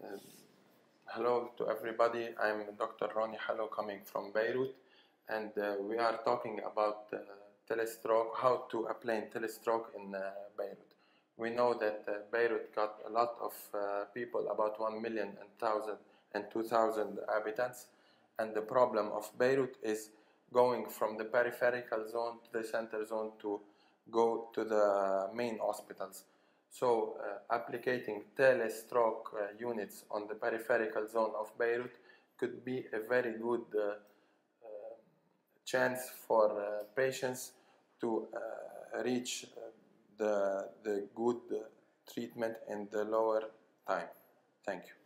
Uh, Hello to everybody. I'm Dr. Ronnie Hallo coming from Beirut, and we are talking about Telestroke, how to apply Telestroke in Beirut. We know that Beirut got a lot of people, about 1,000,000 inhabitants, and the problem of Beirut is going from the peripheral zone to the center zone to go to the main hospitals. So applicating telestroke units on the peripheral zone of Beirut could be a very good chance for patients to reach the good treatment in the lower time. Thank you.